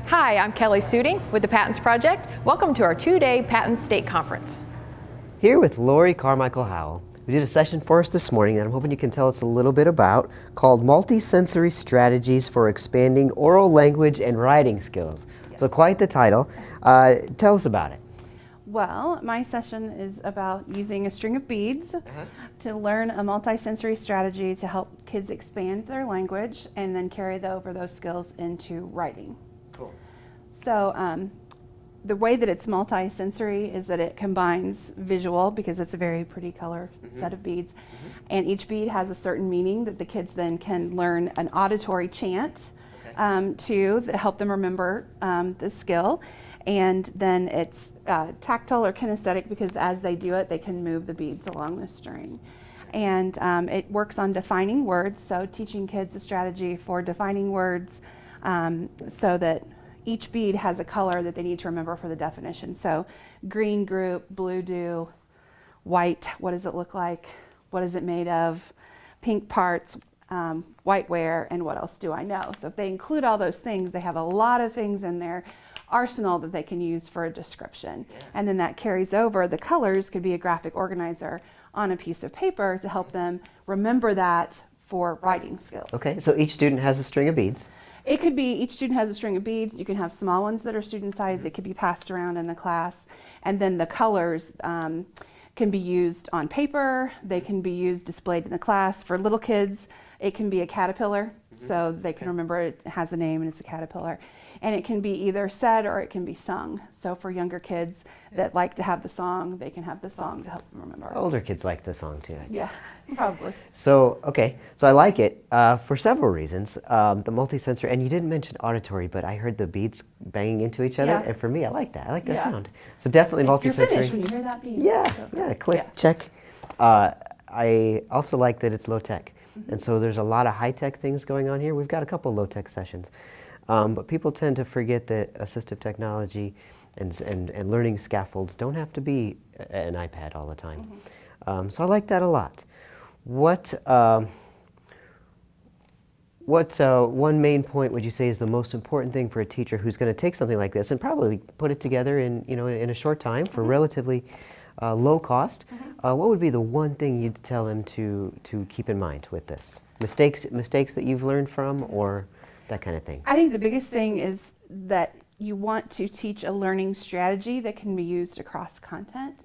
Hi, I'm Kelly Suding with the PATINS Project. Welcome to our two-day PATINS State Conference. Here with Lori Carmichael Howell. We did a session for us this morning that I'm hoping you can tell us a little bit about, called Multisensory Strategies for Expanding Oral Language and Writing Skills. Yes. So quite the title. Tell us about it. Well, my session is about using a string of beads to learn a multisensory strategy to help kids expand their language and then carry over those skills into writing. Cool. So the way that it's multisensory is that it combines visual, because it's a very pretty color set of beads, and each bead has a certain meaning that the kids then can learn an auditory chant to help them remember the skill. And then it's tactile or kinesthetic, because as they do it, they can move the beads along the string. And it works on defining words, so teaching kids a strategy for defining words so that each bead has a color that they need to remember for the definition. So green group, blue dew, white, what does it look like? What is it made of? Pink parts, whiteware, and what else do I know? So if they include all those things, they have a lot of things in their arsenal that they can use for a description. And then that carries over. The colors could be a graphic organizer on a piece of paper to help them remember that for writing skills. Okay, so each student has a string of beads. It could be each student has a string of beads. You can have small ones that are student size. It could be passed around in the class. And then the colors can be used on paper. They can be used displayed in the class. For little kids, it can be a caterpillar, so they can remember it has a name and it's a caterpillar. And it can be either said or it can be sung. So for younger kids that like to have the song, they can have the song to help them remember. Older kids like the song too. Yeah, probably. So, okay, so I like it for several reasons. The multisensory, and you didn't mention auditory, but I heard the beads banging into each other, and for me, I like that. I like that sound. So definitely multisensory. You're finished when you hear that beat. Yeah, click, check. I also like that it's low-tech. And so there's a lot of high-tech things going on here. We've got a couple low-tech sessions. But people tend to forget that assistive technology and learning scaffolds don't have to be an iPad all the time. So I like that a lot. What one main point would you say is the most important thing for a teacher who's going to take something like this and probably put it together in a short time for relatively low cost? What would be the one thing you'd tell them to keep in mind with this? Mistakes that you've learned from, or that kind of thing? I think the biggest thing is that you want to teach a learning strategy that can be used across content.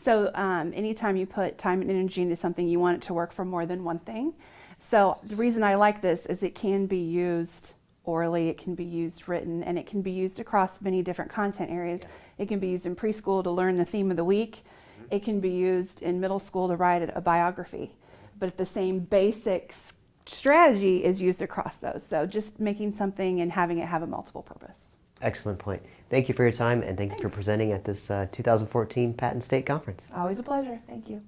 So anytime you put time and energy into something, you want it to work for more than one thing. So the reason I like this is it can be used orally, it can be used written, and it can be used across many different content areas. It can be used in preschool to learn the theme of the week. It can be used in middle school to write a biography. But the same basic strategy is used across those. So just making something and having it have a multiple purpose. Excellent point. Thank you for your time, and thank you for presenting at this 2014 PATINS State Conference. Always a pleasure. Thank you.